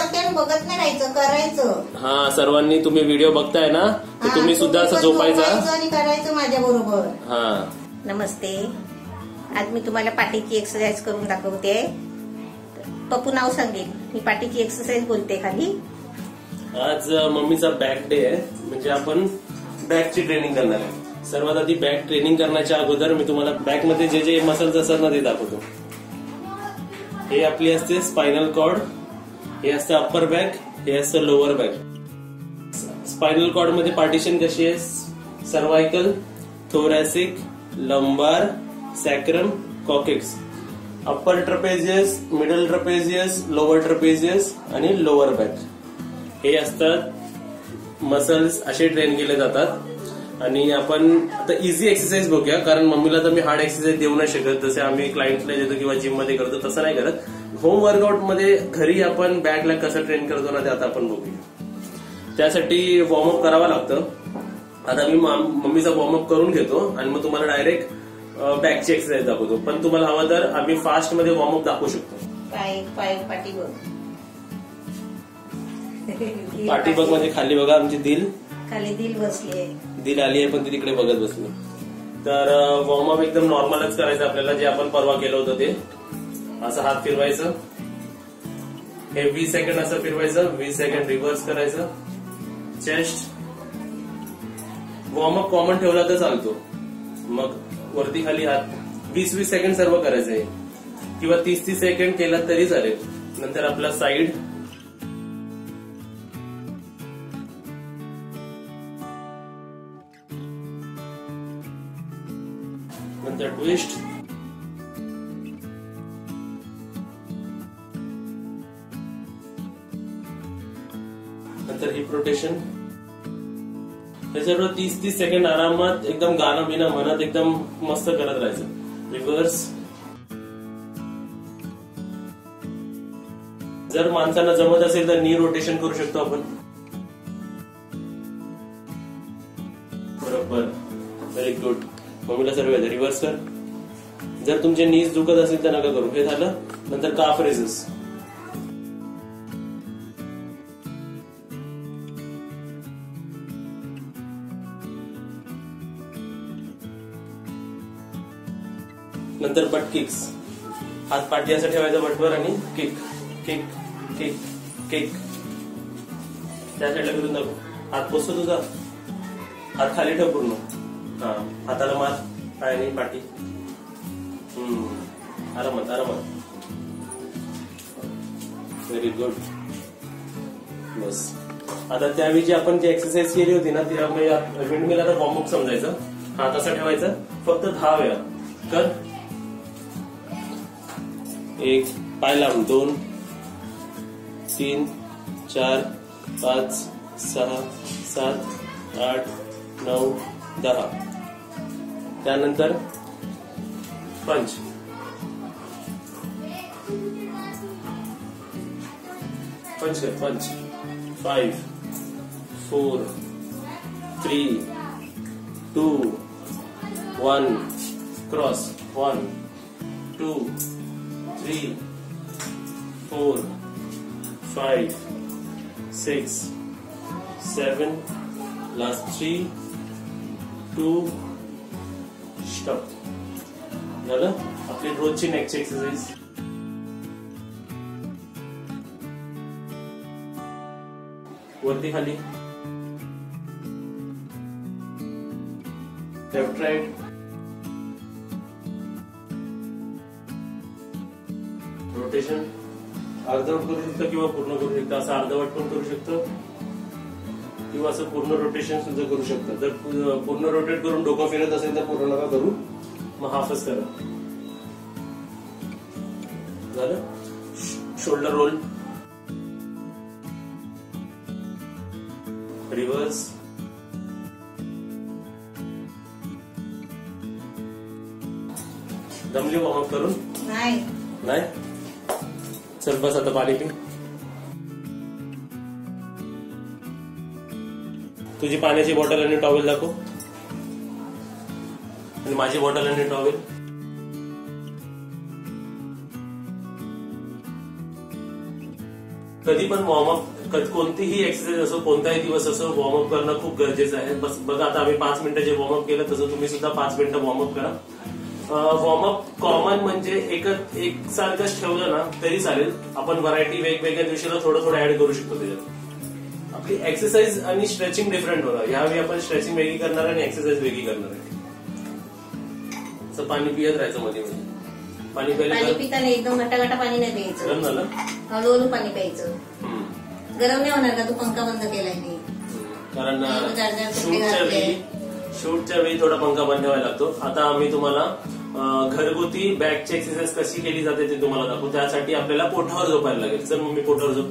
करते आणि बघत नाही राहायचं, करायचं. हा, सर्वांनी तुम्ही व्हिडिओ बघताय ना, तर तुम्ही सुद्धा असं झोपायचं आणि करायचं माझ्या बरोबर. हा. नमस्ते. आज मी तुम्हाला पाठीची एक्सरसाइज करून दाखवते. पप्पू नाव सांगेल, मी पाठीची एक्सरसाइज बोलते खाली. आज मम्मीचा बॅक डे आहे, म्हणजे आपण बॅकची ट्रेनिंग करणार आहे. सर्वात आधी बॅक ट्रेनिंग करण्याच्या अगोदर मी तुम्हाला बॅक मध्ये जे जे मसल्स असतात ना ते दाखवतो. हे आपली असते स्पायनल कॉर्ड, हे असतं अप्पर बॅक, हे असतं लोअर बॅक. स्पायनल कॉर्ड मध्ये पार्टिशन कशी आहे? Cervical, thoracic, lumbar, sacrum, coccyx. Upper trapezius, middle trapezius, lower trapezius आणि लोअर बॅक हे असतात मसल्स. असे ट्रेन केले जातात. आणि आपण आता इझी एक्सरसाइज बघूया, कारण मम्मीला तर मी हार्ड एक्सरसाइज देऊ नाही शकत, जसे आम्ही क्लायंटला देतो किंवा जिम मध्ये करतो तसं नाही करत. होम वर्कआउट मध्ये घरी आपण बॅकला कसं ट्रेन करतो ना ते आता आपण बघूया. त्यासाठी वॉर्मअप करावं लागतं. आता मी मम्मीचा वॉर्मअप करून घेतो आणि मग तुम्हाला डायरेक्ट बॅकची एक्सरसाइज दाखवतो. पण तुम्हाला हवं तर आम्ही फास्ट मध्ये वॉर्मअप दाखवू शकतो. पाठी बघ म्हणजे खाली बघा, आमची दिल खाली दिल बसली आहे, दिल आली आहे पण ती तिकडे बघत बसली. तर वॉर्मअप एकदम नॉर्मलच करायचं आपल्याला, जे आपण परवा केलं होतं ते. असं हात फिरवायचं, हे 20 सेकंड असं फिरवायचं, 20 सेकंड रिव्हर्स करायचं. चेस्ट वॉर्मअप कॉमन ठेवला तर चालतो. मग वरती खाली हात 20-20 सेकंड सर्व करायचंय, किंवा 30-30 सेकंड केला तरी चालेल. नंतर आपला साईड, नंतर ट्विस्ट, नंतर हिप रोटेशन. हे सर्व 30-30 सेकंड आरामात एकदम गाणं बिना म्हणत एकदम मस्त करत राहायचं. रिव्हर्स. जर माणसांना जमत असेल तर नी रोटेशन करू शकतो आपण. बरोबर, व्हेरी गुड. मम्मीला सर्व रिव्हर्स कर. जर तुमचे नीज दुखत असेल तर नका करू. हे झालं. नंतर काफ रेजेस. नंतर बट किक्स. हात पाठी असं ठेवायचा बटवर आणि किक किक किक किक. त्या साईडला फिरून दाखव. हात पोचतो तुझा, हात खाली ठेव पूर्ण. हा, हाताला मार, पायाने पाठी. आरामात आरामात. Very good. बस. आता त्यावेळी आपण जी एक्सरसाइज केली होती ना, ती विंडमिल आता वॉर्मअप समजायचं. हात असा ठेवायचा, फक्त 10 वेळा कर. 1 पाय लावून, 2 3 4 5 6 7 8 9 10. त्यानंतर पंच. पंच कर, पंच. 5 4 3 2 1 क्रॉस. 1 2 3 4 5 6 7. Last 3 2 stop. झालं आपली रोजची नेकची एक्सरसाइज. वरती खाली, लेफ्ट राईट, रोटेशन. अर्धवट करू शकतो किंवा पूर्ण करू शकतो. असं अर्धवट पण करू शकतो किंवा असं पूर्ण रोटेशन सुद्धा करू शकतो. जर पूर्ण रोटेट करून डोकं फिरत असेल तर पूर्ण नका करू, मग हाफच करा. झालं. Shoulder roll, reverse. दमली वॉर्मअप करून? नाही. चल बस आता पाणी पी. तुझी पाण्याची बॉटल आणि टॉवेल दाखव, आणि माझी बॉटल आणि टॉवेल. कधी पण वॉर्मअप, कोणतीही एक्सरसाइज असो, कोणताही दिवस असो, वॉर्मअप करणं खूप गरजेचं आहे. बस बघा आता आम्ही 5 मिनिटं जे वॉर्मअप केलं तसं तुम्ही सुद्धा 5 मिनिटं वॉर्मअप करा. वॉर्मअप कॉमन म्हणजे एकसारखंच ठेवलं ना तरी चालेल. आपण व्हरायटी वेगवेगळ्या दिवशीला थोडं थोडं ऍड करू शकतो त्याच्यात. आपली एक्सरसाइज आणि स्ट्रेचिंग डिफरंट होणार. यावेळी आपण स्ट्रेचिंग वेगळी करणार आणि एक्सरसाइज वेगळी करणार आहे. असं पाणी पियत राहायचं मध्ये मध्ये. पाणी पिताना एकदम घटाघटा पाणी नाही प्यायचं. गरम झालं हळूहळू पाणी प्यायचं. गरम नाही होणार का? तू पंखा बंद केलाय मी. कारण शूटच्या वेळी थोडा पंखा बंद ठेवायला लागतो. आता आम्ही तुम्हाला घरगुती बॅकची एक्सरसाइज कशी केली जाते ते तुम्हाला दाखवू. त्यासाठी आपल्याला पोटावर झोपायला लागेल. चल मम्मी पोटावर झोप.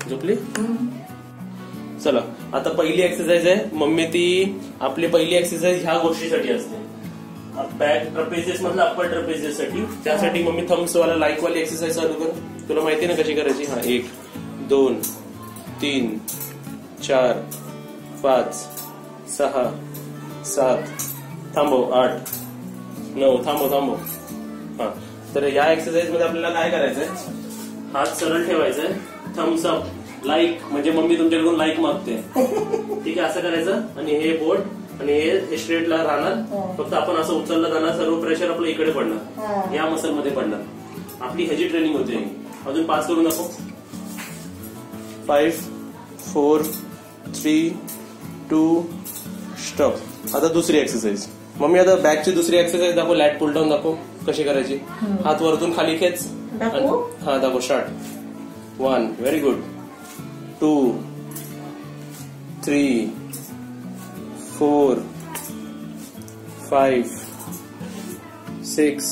झोपली? चला आता पहिली एक्सरसाइज आहे मम्मी. ती आपली पहिली एक्सरसाइज ह्या गोष्टीसाठी असते, बॅक ट्रपेजियस मधला अप्पर ट्रपेजियस साठी. त्यासाठी मम्मी थम्स वाला लाईक वाली एक्सरसाइज चालू कर. तुला माहिती ना कशी करायची? हा 1 2 3 4 5 6 7 थांबव 8 9 थांबव. हा तर या एक्सरसाइज मध्ये आपल्याला काय करायचंय? हात सरळ ठेवायचंय. थम्स अप लाईक म्हणजे मम्मी तुमच्याकडून लाईक मागते. ठीक आहे, असं करायचं. आणि हे बोट आणि हे स्ट्रेटला राहणार. फक्त आपण असं उचललं जाणार. सर्व प्रेशर आपलं इकडे पडणार, या मसल मध्ये पडणार. आपली ह्याची ट्रेनिंग होते. अजून 5 करून दाखव. 5 4 3 2 स्टॉप. आता दुसरी एक्सरसाइज मम्मी. आता बॅकची दुसरी एक्सरसाइज दाखव. लॅट पुल डाऊन दाखव कशी करायची. हात वरतून खाली खेच. हा दाखव. Start. 1 very good. 2 3 4 5 6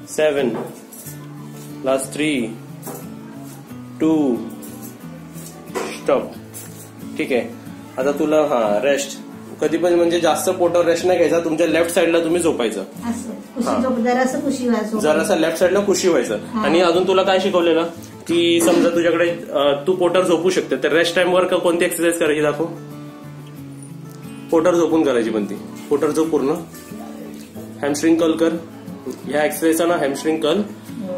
7 last 3 2 stop. ठीक आहे. आता तुला रेस्ट कधी पण म्हणजे जास्त पोटावर रेस्ट नाही घ्यायचा. तुमच्या लेफ्ट साइडला तुम्ही झोपायचं. जरासा लेफ्ट साइडला कुशी व्हायचं. आणि अजून तुला काय शिकवलेलं की समजा तुझ्याकडे तू पोटावर झोपू शकते तर रेस्ट टाइमवर कोणती एक्सरसाइज करायची दाखव. पोटावर झोपून करायची. पण ती पोटावर झोप पूर्ण. हॅमस्ट्रिंग कर्ल कर. ह्या एक्सरसाइजचा ना हॅमस्ट्रिंग कर्ल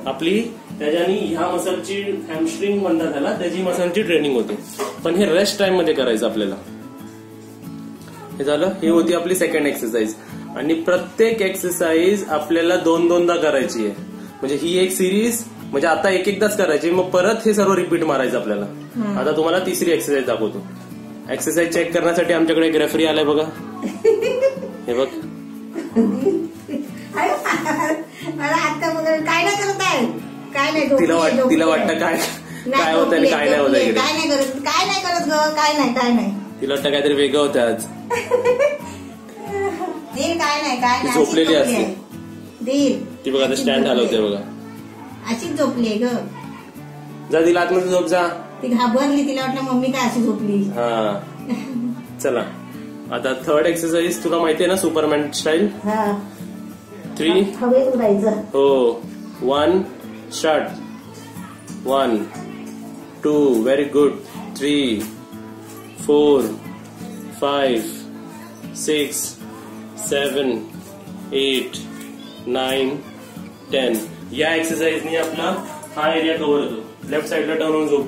आपली. त्याच्यानी ह्या मसलची हॅमस्ट्रिंग म्हणतात त्याला, त्याची मसलची ट्रेनिंग होते. पण हे रेस्ट टाइम मध्ये करायचं आपल्याला. हे झालं. ही होती आपली सेकंड एक्सरसाइज. आणि प्रत्येक एक्सरसाइज आपल्याला 2-2दा करायची आहे. म्हणजे ही एक सिरीज म्हणजे आता एकदाच करायची. मग परत हे सर्व रिपीट मारायचं आपल्याला. आता तुम्हाला तिसरी एक्सरसाइज दाखवतो. एक्सरसाइज चेक करण्यासाठी आमच्याकडे एक रेफरी आलाय बघा. हे बघ. काय नाही करत आहे. काय नाही. तिला वाटतं काय होत आणि काय नाही होत. काय नाही करत ग. काय नाही. तिला वाटतं काहीतरी वेगळं होतं आज. काय नाही झोपलेली असते ती बघा. आता स्टँड हलवते बघा. अशीच झोपली ग. जा तिला आतमध्ये झोप जा. ती घाबरली. तिला वाटलं मम्मी काय अशी झोपली. हा चला आता थर्ड एक्सरसाइज. तुला माहितीये ना सुपरमॅन स्टाईल. 3 हवेत उडायचं. हो. 1 स्टार्ट. 1 2 very good. 3 4 5 6 7 8 9 10. या एक्सरसाइजनी आपला हा एरिया कव्हर होतो. लेफ्ट साइडला टर्न होऊन झोप.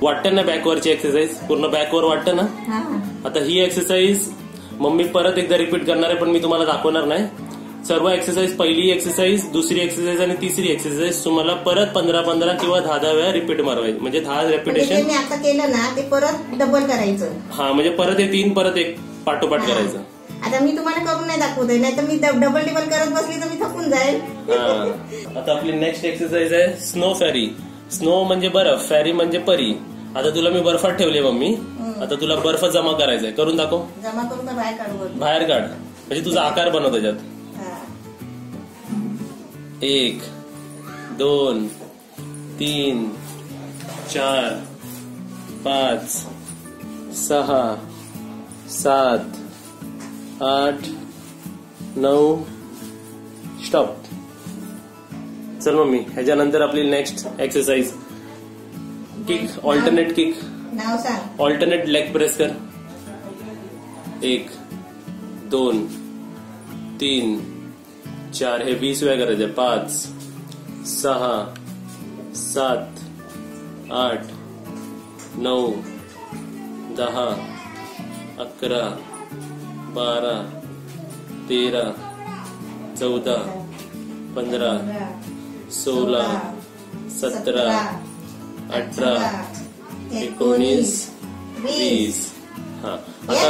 वाटतं ना बॅकवरची एक्सरसाइज. पूर्ण बॅकवर वाटतं ना. आता ही एक्सरसाइज मम्मी परत एकदा रिपीट करणार आहे पण मी तुम्हाला दाखवणार नाही. सर्व एक्सरसाइज, पहिली एक्सरसाइज, दुसरी एक्सरसाइज आणि तिसरी एक्सरसाइज तुम्हाला परत 15-15 किंवा 10 वेळा रिपीट मारवायची. म्हणजे 10 रेपिटेशन. मी आता केलं ना ते परत डबल करायचं. हा म्हणजे परत हे 3 परत एक पाठोपाठ करायचं. आता मी तुम्हाला करून नाही दाखवत आहे. नाही तर मी डबल करत बसली तर मी थकून जाईल. आता आपली नेक्स्ट एक्सरसाइज आहे स्नो फॅरी. स्नो म्हणजे बर्फ, फॅरी म्हणजे परी. आता तुला मी बर्फात ठेवले मम्मी. आता तुला बर्फ जमा करायचंय. करून दाखव. जमा करून बाहेर काढू. बाहेर काढ म्हणजे तुझा आकार बनव त्याच्यात. 1 2 3 4 5 6 7 8 9 स्टॉप. चल मम्मी. ह्याच्यानंतर आपली next exercise kick. Alternate kick. नाव सांग. ऑल्टरनेट लेग प्रेस कर. 1 2 3 4 हे 20 वेळा करायचे. 5 6 7 8 9 10 11 12 13 14 15 16 17 18 19 20. हा आता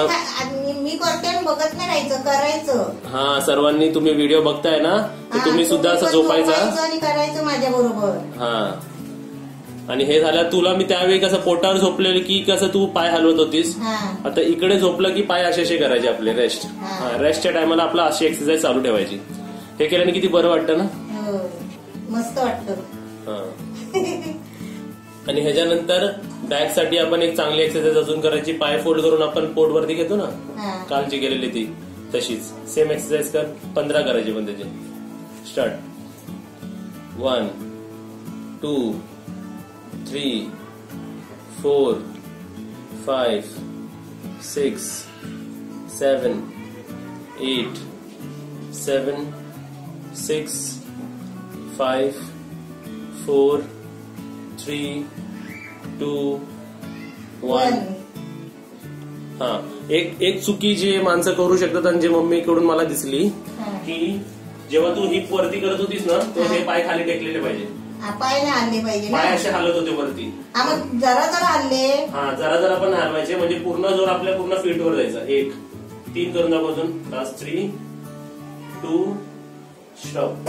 मी करते आणि बघत नाही राहायचं, करायचं. हा सर्वांनी तुम्ही व्हिडिओ बघताय ना तर तुम्ही सुद्धा असं झोपायचा आणि करायचं माझ्या बरोबर. हा आणि हे झालं तुला मी त्यावेळी कसं पोटावर झोपलेलं की कसं तू पाय हलवत होतीस. आता इकडे झोपलं की पाय असे करायचे आपले रेस्ट. रेस्टच्या टायमाला आपला अशी एक्सरसाइज चालू ठेवायची. हे केल्याने किती बरं वाटतं ना. मस्त वाटतं. आणि ह्याच्यानंतर बॅक साठी आपण एक चांगली एक्सरसाइज अजून करायची. पाय फोल्ड करून आपण पोट वरती घेतो ना कालची केलेली ती तशीच सेम एक्सरसाइज कर. 15 करायची पण त्याची. स्टार्ट. 1 2 3 4 5 6 7 8 7 6 5 4 3 2 1. हा एक चुकी जी माणसं करू शकतात आणि जे मम्मीकडून मला दिसली की जेव्हा तू हिप वरती करत होतीस ना तेव्हा हे पाय खाली टेकलेले पाहिजे. पाय नाही हल्ले पाहिजे. पाय असे हलत होते वरती. जरा जरा हल्ले. हा जरा पण हलवायचे म्हणजे पूर्ण जोर आपल्या पूर्ण फीटवर जायचा. 1 3 करून दाखवून. 3 2 स्टॉप.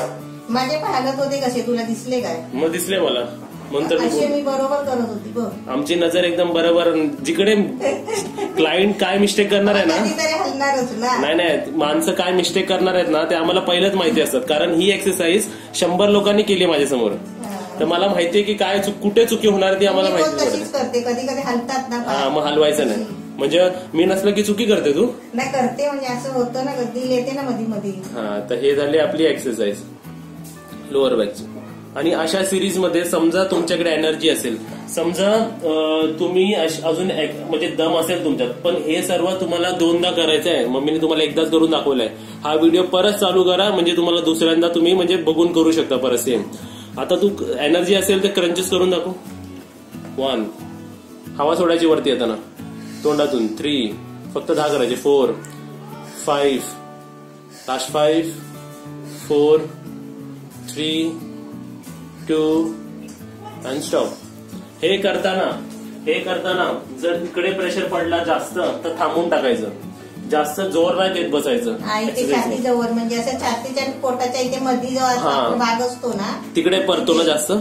माझे पाय हलत होते कसे तुला दिसले काय? मग दिसले मला. मी बरोबर करत होती बघ. आमची नजर एकदम बरोबर. जिकडे क्लायंट काय मिस्टेक करणार आहे ना नाही माणसं काय मिस्टेक करणार आहेत ना ते आम्हाला पहिलेच माहिती असतात. कारण ही एक्सरसाइज 100 लोकांनी केली माझ्यासमोर. तर मला माहितीये की काय कुठे चुकी होणार ती आम्हाला माहिती करते. कधी कधी हलतात ना. हा मग हलवायचं नाही. म्हणजे मी नसलं की चुकी करते तू. नाही करते म्हणजे असं होतं ना कधी येते ना मध्ये मध्ये. हा तर हे झाली आपली एक्सरसाइज लोअर बॅकची. आणि अशा सिरीज मध्ये समजा तुमच्याकडे एनर्जी असेल, समजा तुम्ही अजून म्हणजे दम असेल तुमच्यात, पण हे सर्व तुम्हाला 2दा करायचं आहे. मम्मीने तुम्हाला एकदाच करून दाखवलाय. हा व्हिडिओ परत चालू करा म्हणजे तुम्हाला दुसऱ्यांदा तुम्ही म्हणजे बघून करू शकता परत सेम. आता तू एनर्जी असेल तर क्रंचेस करून दाखव. 1 हवा सोडायची वरती येताना तोंडातून. 3 फक्त 10 करायचे. 4 5 लास्ट 5 4 3 2 and स्टॉप. हे करताना जर इकडे प्रेशर पडला जास्त तर थांबून टाकायचं. जास्त जोर नाही देत बसायचं. छातीजवळ म्हणजे असं छातीच्या पोटाच्या इथे मध्ये जो भाग असतो ना तिकडे पडतो ना जास्त.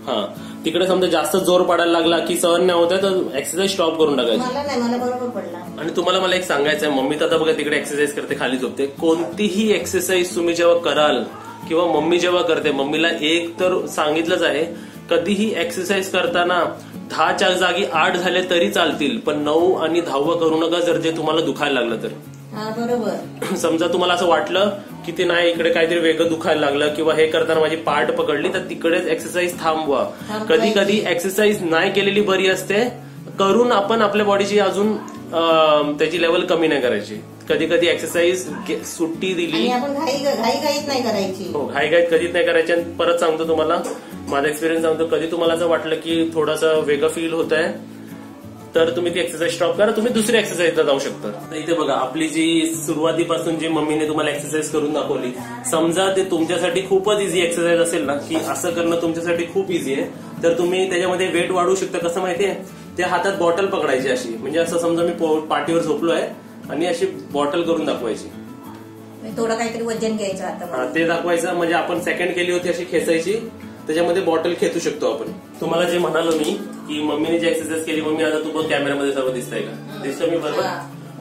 हा तिकडे समजा जास्त जोर पडायला लागला की सहन नाही होत तर एक्सरसाइज स्टॉप करून टाकायची. मला बरोबर पडला. आणि तुम्हाला मला एक सांगायचं आहे, मम्मी तर आता बघा तिकडे एक्सरसाइज करते खाली झोपते. कोणतीही एक्सरसाइज तुम्ही जेव्हा कराल किंवा मम्मी जेव्हा करते, मम्मीला एक तर सांगितलंच आहे कधीही एक्सरसाइज करताना 10च्या जागी 8 झाले तरी चालतील, पण 9 आणि 10 करू नका जर जे तुम्हाला दुखायला लागलं तर. बरोबर. समजा तुम्हाला असं वाटलं की ते नाही इकडे काहीतरी वेगळं दुखायला लागलं किंवा हे करताना माझी पाठ पकडली तर तिकडेच एक्सरसाइज थांबवा. कधी कधी एक्सरसाइज नाही केलेली बरी असते. करून आपण आपल्या बॉडीची अजून त्याची लेवल कमी नाही करायची. कधी कधी एक्सरसाइज सुट्टी दिली आपण घाईघाईत नाही करायची. हो घाईघाईत कधीच नाही करायची. आणि परत सांगतो तुम्हाला माझा एक्सपिरियन्स सांगतो, कधी तुम्हाला असं वाटलं की थोडंसं वेगळं फील होत आहे तर तुम्ही ती एक्सरसाइज स्टॉप करा. तुम्ही दुसऱ्या एक्सरसाइजला जाऊ शकता. तर इथे बघा आपली जी सुरुवातीपासून जी मम्मीने तुम्हाला एक्सरसाइज करून दाखवली, समजा ते तुमच्यासाठी खूपच इझी एक्सरसाइज असेल ना की असं करणं तुमच्यासाठी खूप इझी आहे तर तुम्ही त्याच्यामध्ये वेट वाढवू शकता. कसं माहितीये, त्या हातात बॉटल पकडायची अशी, म्हणजे असं समजा मी पाठीवर झोपलो आहे आणि अशी बॉटल करून दाखवायची. थोडं काहीतरी वजन घ्यायचं आता ते दाखवायचं. म्हणजे आपण सेकंड केली होती अशी खेचायची, त्याच्यामध्ये बॉटल खेचू शकतो आपण. तुम्हाला जे म्हणालो मी की मम्मीने जी एक्सरसाइज केली, मम्मी आता तू बघ कॅमेऱ्यामध्ये सर्व दिसतंय का? दिसतं मी बरोबर?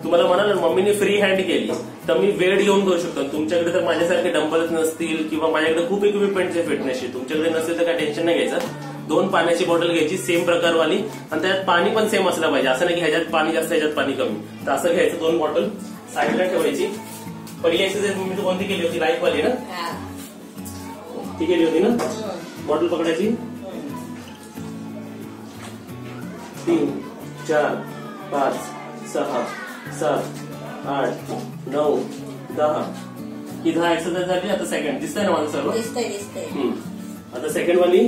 तुम्हाला म्हणाल मम्मीने फ्री हँड केली तर मी वेट घेऊन करू शकतो. तुमच्याकडे तर माझ्यासारखे डंबल्स नसतील किंवा माझ्याकडे खूप इक्विपमेंटचे फिटनेसची तुमच्याकडे नसेल तर काय टेन्शन नाही घ्यायचं. 2 पाण्याची बॉटल घ्यायची सेम प्रकारवाली आणि त्यात पाणी पण सेम असलं पाहिजे. असं नाही की ह्याच्यात पाणी जास्त ह्याच्यात पाणी कमी. तर असं घ्यायचं. 2 बॉटल साईडला ठेवायची. पहिली एक्सरसाइज मी तू कोणती केली होती? लाईफ वाली ना? ती केली होती ना? बॉटल पकडायची. 3 4 5 6 7 8 9 10 ही 10 एक्सरसाइज झाली. आता सेकंड दिसतंय ना माझं सर्व? दिसतंय. आता सेकंड वाली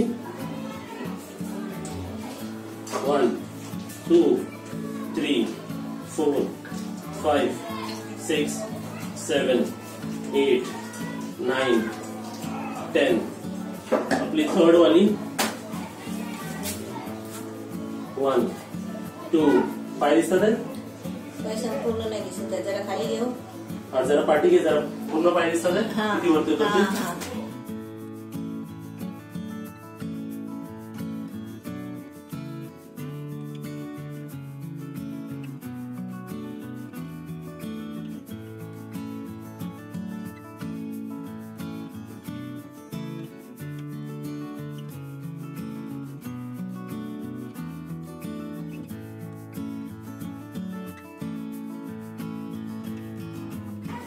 1 2 3 4 5 6 7 8 9 10. आपली थर्ड वाली 1 2 पाय दिसतात आहे? संपूर्ण नाही दिसत आहे. जरा खाली घेऊ. हा जरा पाठी घे. जरा पूर्ण पाय दिसतात आहे? किती वरती करते?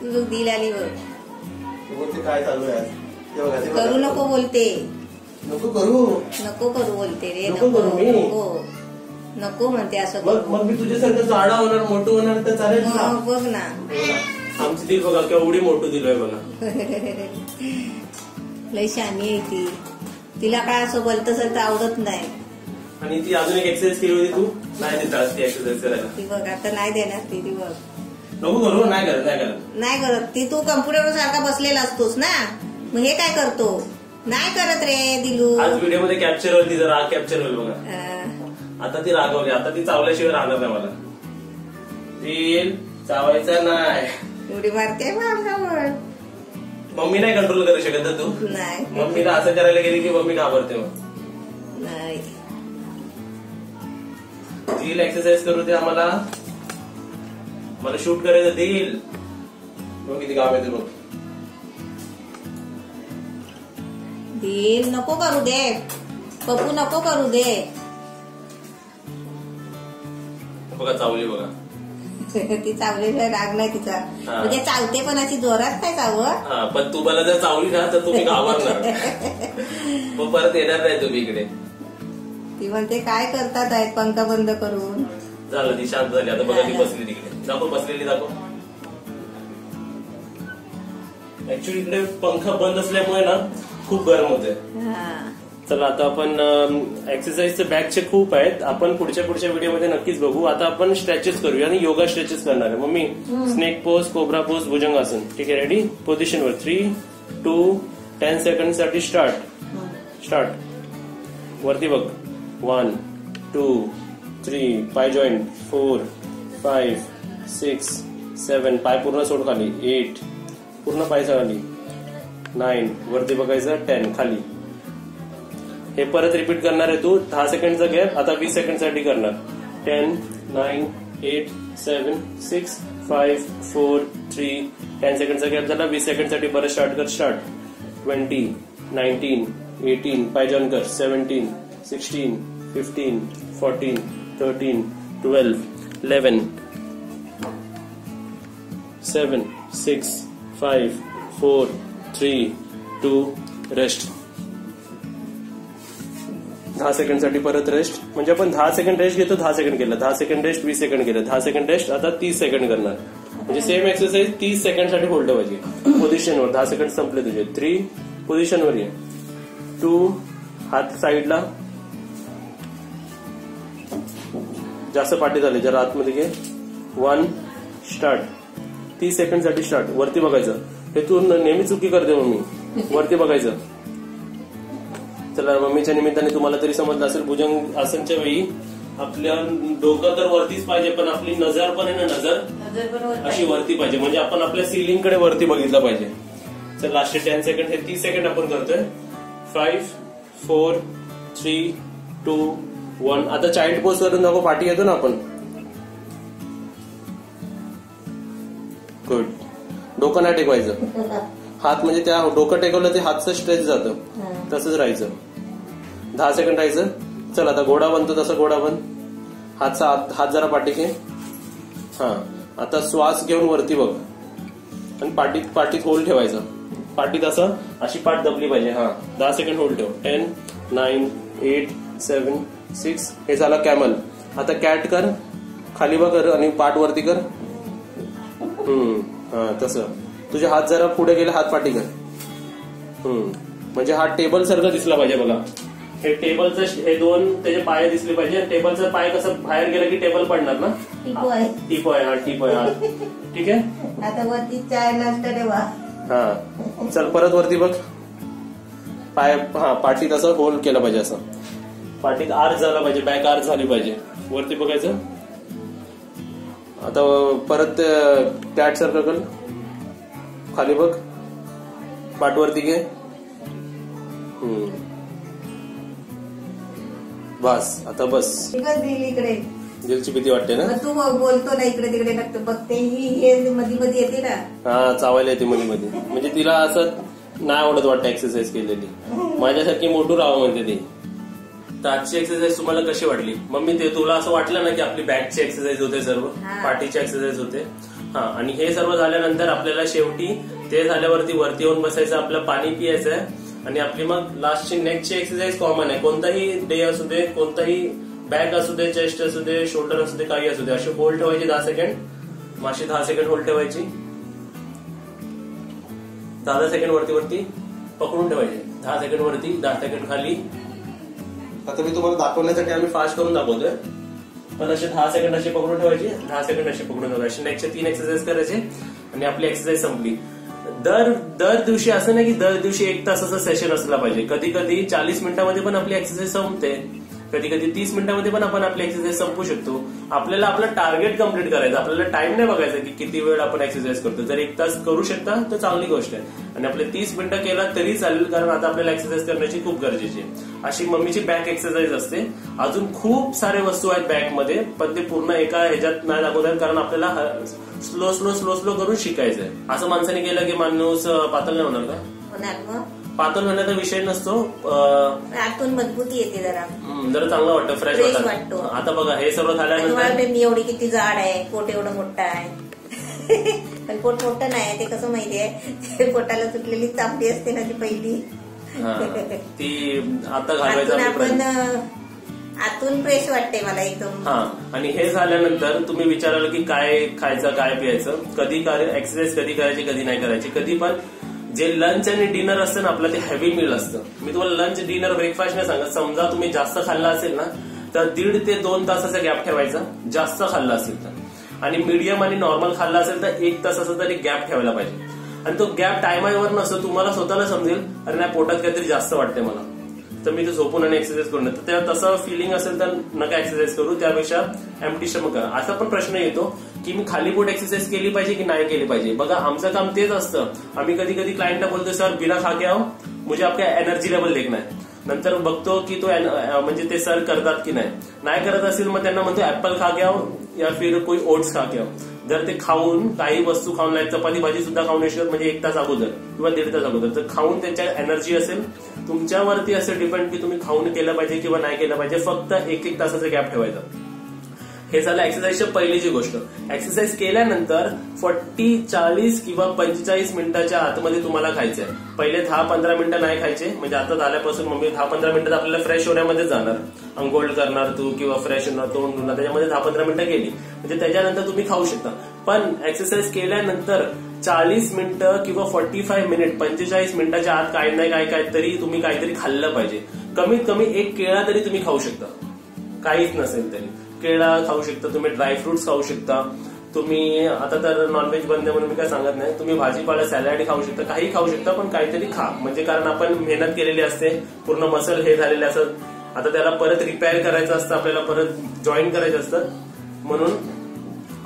तुझं दिल आली बोलते काय चालू आहे आज? करू नको बोलते. नको करू बोलते रे. नको करू मी. नको म्हणते असं. मग मी तुझ्यासारखं जाडा होणार मोठं होणार तर चालेल ना. बघ ना आमची दिल बघा केवढी मोठं दिलोय बघा. लय शानी आहे ती. तिला काय असं बोलतं आवडत नाही. आणि ती अजून एक एक्सरसाइज केली होती. तू नाही देत ती एक्सरसाइज करायला. ती बघ आता नाही देणार ती बघ. नको करू. नाही करत ती. तू कम्प्युटरवर सारखा बसलेला असतोस ना. मग हे काय करतो? नाही करत रे दिलू. आज व्हिडिओ मध्ये कॅप्चर होईल. तिचा राग कॅप्चर होईल बघा. आता ती रागवली. आता ती चावल्याशिवाय राहणार नाही मला. ती चावायचा नाही. एवढी मारते मारण्यावर. मम्मी नाही कंट्रोल करू शकत तू? नाही. मम्मीला असं करायला गेली की मम्मी घाबरते. नाही ती एक्सरसाइज करू दे आम्हाला. मला शूट करायचं देईल. मग किती काम येते बघ. दिल नको करू दे. पप्पू नको करू दे. बघा चावली बघा. ती चावल्याशिवाय राग नाही तिचा. म्हणजे चावते पण अशी जोरात काय चावत. पण तू मला जर चावली ना तर तुम्ही घाबरणार. मग परत येणार नाही तुम्ही इकडे. ती म्हणते काय करतात आहेत पंखा बंद करून. झालं ती शांत झाली. आता बघा ती बसली तिकडे. दाखव बसलेली दाखव. ऍक्च्युली इकडे पंखा बंद असल्यामुळे ना खूप गरम होते. चला आता आपण एक्सरसाइजचे बॅकचे खूप आहेत. आपण पुढच्या व्हिडिओमध्ये नक्कीच बघू. आता आपण स्ट्रेचेस करूया आणि योगा स्ट्रेचेस करणार आहे. Mummy snake pose, cobra pose, bhujangasana. ठीक आहे रेडी? पोझिशनवर 3 2 10 सेकंड साठी स्टार्ट. वरती बघ. 1 2 3 पाय जॉईंट. 4 5 6 7 पाय पूर्ण सोड खाली. 8 पूर्ण पाय खाली. 9 वरती बघायचं. 10 खाली. हे परत रिपीट करणार आहे तू. 10 सेकंडचा गॅप. आता 20 सेकंड साठी करणार. 10 9 8 7 6 5 4 3 10 सेकंडचा गॅप झाला. 20 सेकंड साठी परत स्टार्ट कर. 20 19 18 पाय जॉईन कर. 17 16 15 14 13 12 11 7 6 5 4 3 2 रेस्ट. 10 सेकंड साठी परत रेस्ट. म्हणजे आपण 10 सेकंड रेस्ट घेतो. 10 सेकंड केलं. 10 सेकंड रेस्ट. 20 सेकंड केलं. 10 सेकंड रेस्ट. आता 30 सेकंड करणार. म्हणजे सेम एक्सरसाइज 30 सेकंड साठी होल्ड ठेवायची. पोझिशनवर 10 सेकंड संपले तुझे. 3 पोझिशनवर ये. 2 हात साईडला. जास्त पाठी झाले. जरा आतमध्ये घे. 1 स्टार्ट. 30 सेकंड साठी स्टार्ट. वरती बघायचं. हे तू नेहमी चुकी करते मम्मी. वरती बघायचं. चला मम्मीच्या निमित्ताने तुम्हाला तरी समजलं असेल. भुजंग आसनच्या वेळी आपल्या डोकं तर वरतीच पाहिजे पण आपली नजर पण आहे ना. नजर अशी वरती पाहिजे. म्हणजे आपण आपल्या सिलिंग कडे वरती बघितलं पाहिजे. चल लास्ट 10 सेकंड. हे 30 सेकंड आपण करतोय. 5 4 3 2 1. आता चाइल्ड पोज करून दाखव. पाठी येतो ना आपण. गुड. डोकं नाही टेकवायचं. हात म्हणजे त्या डोकं टेकवलं ते हातचं स्ट्रेच जातं. तसंच राहायचं. 10 सेकंड राहायचं. चल आता घोडा बनतो तसं घोडा बन. हात जरा पाठी घे. हा आता श्वास घेऊन वरती बघ आणि पाठीत होल्ड ठेवायचं. पाठीत असं अशी पाठ दबली पाहिजे. हा 10 सेकंड होल्ड ठेव. 10 9 8 7 6. हे झालं कॅमल. आता कॅट कर. खाली बघ आणि पाठ वरती कर. हा तसं. तुझे हात जरा पुढे गेले, हात पाठी कर. म्हणजे हा टेबल सारखं दिसला पाहिजे बघा. हे टेबलचं हे दोन त्याचे पाय दिसले पाहिजे. टेबलचं पाय कसं बाहेर गेलं की टेबल पडणार ना. टिपोय हा ठीक आहे. आता वरती चाय नाश्ता ठेवा. हा चल परत वरती बघ. पाय हा पाठीत असं होल्ड केलं पाहिजे. असं पाठीत आर्च झाला पाहिजे, बॅक आर्च झाली पाहिजे. वरती बघायचं. आता परत कॅट सारखं कर. खाली बघ, पाठ वरती घे. बस आता बस. इकडे दिलची भीती वाटते ना. तू बोलतो ना इकडे तिकडे लागतो बघते. ही मध्ये मध्ये येते ना. हा चावायला येते मध्ये मध्ये. म्हणजे तिला असं नाही आवडत वाटतं एक्सरसाइज केलेली. माझ्यासारखी मोठू राहावं म्हणते ती. तर आजची एक्सरसाइज तुम्हाला कशी वाटली मम्मी? ते तुला असं वाटलं ना की आपली बॅकची एक्सरसाइज होते, सर्व पाठीची एक्सरसाइज होते. हा आणि हे सर्व झाल्यानंतर आपल्याला शेवटी ते झाल्यावरती वरती येऊन बसायचं, आपलं पाणी पियायचं आहे आणि आपली मग लास्टची नेकची एक्सरसाइज कॉमन आहे. कोणताही डे असू दे, कोणताही बॅक असू दे, चेस्ट असू दे, शोल्डर असू दे, काही असू दे, अशी होल्ड ठेवायची 10 सेकंड. माशी 10 सेकंड होल्ड ठेवायची. 10 सेकंड वरती पकडून ठेवायचे. 10 सेकंड वरती, 10 सेकंड खाली. आता मी तुम्हाला दाखवण्यासाठी आम्ही फास्ट करून दाखवतोय, पण असे 10 सेकंड असे पकडून ठेवायचे, 10 सेकंड असे पकडून ठेवायचे. नेक्स्टचे 3 एक्सरसाइज करायचे आणि आपली एक्सरसाइज संपली. दर दिवशी असं नाही की दर दिवशी 1 तासाचं सेशन असला पाहिजे. कधी कधी 40 मिनिटांमध्ये पण आपली एक्सरसाइज संपते. कधी कधी 30 मिनिटांमध्ये पण आपण आपली एक्सरसाइज संपू शकतो. आपल्याला आपलं टार्गेट कम्प्लीट करायचं. आपल्याला टाइम नाही बघायचं की किती वेळ आपण एक्सरसाइज करतो. जर 1 तास करू शकता तर चांगली गोष्ट आहे. आणि आपले 30 मिनिटं केला तरी चालेल, कारण आता आपल्याला एक्सरसाइज करण्याची खूप गरजेची आहे. अशी मम्मीची बॅक एक्सरसाइज असते. अजून खूप सारे वस्तू आहेत बॅकमध्ये, पण ते पूर्ण एका ह्याच्यात नाही दाखवतात, कारण आपल्याला स्लो करून शिकायचं आहे. असं माणसाने केलं की माणूस पातळ नाही होणार का? पातळ होण्याचा विषय नसतो. आतून मजबूती येते, जरा चांगलं वाटतं, फ्रेश वाटतं. आता बघा हे सर्व झाल्यानंतर मी एवढी किती जाड आहे, पोट एवढं मोठं आहे. पण पोट मोठं नाही, ते कसं माहितीये, पोटाला सुटलेली चापडी असते ना ती पहिली, ती आता घालवायचं आपण आतून फ्रेश वाटते मला एकदम. हा आणि हे झाल्यानंतर तुम्ही विचाराल की काय खायचं, काय प्यायचं, कधी एक्सरसाइज कधी करायची, कधी नाही करायची. कधी पण जे लंच आणि डिनर असतं ना आपलं, ते हेवी मील असतं. मी तुम्हाला लंच, डिनर, ब्रेकफास्ट नाही सांगत. समजा तुम्ही जास्त खाल्ला असेल ना तर 1.5 ते 2 तासाचा गॅप ठेवायचा, जास्त खाल्ला असेल तर. आणि मीडियम आणि नॉर्मल खाल्ला असेल तर 1 तासाचा तरी गॅप ठेवायला पाहिजे. आणि तो गॅप टायमावर नसतो, तुम्हाला स्वतःला समजेल अरे नाही पोटात काहीतरी जास्त वाटते मला, तर मी ते झोपून आणि एक्सरसाइज करून येतो. तेव्हा तसं फिलिंग असेल तर नका एक्सरसाइज करू, त्यापेक्षा एम्प्टी स्टमक करा. असा पण प्रश्न येतो की मी खाली पोट एक्सरसाइज केली पाहिजे की नाही केली पाहिजे. बघा आमचं काम तेच असतं. आम्ही कधी कधी क्लायंटला बोलतो सर बिना खा के आओ, मुझे आपका एनर्जी लेवल देखना है. नंतर बघतो की तो म्हणजे ते सर करतात की नाही करत असेल मग त्यांना म्हणतो ऍपल खा के आओ या फिर कोई ओट्स खा के आओ. जर ते खाऊन काही वस्तू खाऊन नाही, चपाती भाजी सुद्धा खाऊन येतात म्हणजे 1 तास अगोदर किंवा 1.5 तास अगोदर, तर खाऊन त्यांच्या एनर्जी असेल. तुमच्यावरती असं डिपेंड की तुम्ही खाऊन केलं पाहिजे किंवा नाही केलं पाहिजे. फक्त 1 तासाचा गॅप ठेवायचा. हे झालं एक्सरसाइजच्या पहिलीची गोष्ट. एक्सरसाइज केल्यानंतर 40 किंवा 45 मिनिटाच्या आतमध्ये तुम्हाला खायचंय. पहिले 10-15 मिनिटं नाही खायचे. म्हणजे आता झाल्यापासून मम्मी 10-15 मिनिटात आपल्याला फ्रेश होण्यामध्ये जाणार. अंघोळ करणार तू किंवा फ्रेश होणार, तोंड धुणार, त्याच्यामध्ये 10-15 मिनिटं गेली म्हणजे त्याच्यानंतर तुम्ही खाऊ शकता. पण एक्सरसाइज केल्यानंतर 40 मिनिटं किंवा 45 मिनिट, 45 मिनिटाच्या आत काय नाही काय तरी तुम्ही काहीतरी खाल्लं पाहिजे. कमीत कमी 1 केळा तरी तुम्ही खाऊ शकता, काहीच नसेल तरी. केळा खाऊ शकता तुम्ही, ड्रायफ्रुट्स खाऊ शकता तुम्ही. आता तर नॉनव्हेज बंद म्हणून मी काय सांगत नाही. तुम्ही भाजीपाला, सॅलड खाऊ शकता, काही खाऊ शकता, पण काहीतरी खा. म्हणजे कारण आपण मेहनत केलेली असते, पूर्ण मसल हे झालेले असत. आता त्याला परत रिपेअर करायचं असतं, आपल्याला परत जॉईन करायचं असतं, म्हणून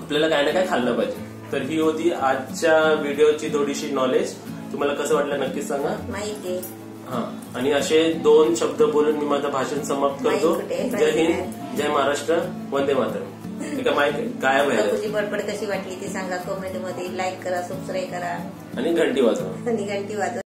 आपल्याला काय ना काय खाल्लं पाहिजे. तर ही होती आजच्या व्हिडिओची थोडीशी नॉलेज. तुम्हाला कसं वाटलं नक्कीच सांगा. माहिती हा आणि असे 2 शब्द बोलून मी माझं भाषण समाप्त करतो. जय हिंद, जय महाराष्ट्र, वंदे मातरम. ठीक आहे, माईक गायब आहे. तुझी बडबड कशी वाटली ते सांगा कमेंट मध्ये. लाईक करा, सबस्क्राईब करा आणि घंटी वाजवा.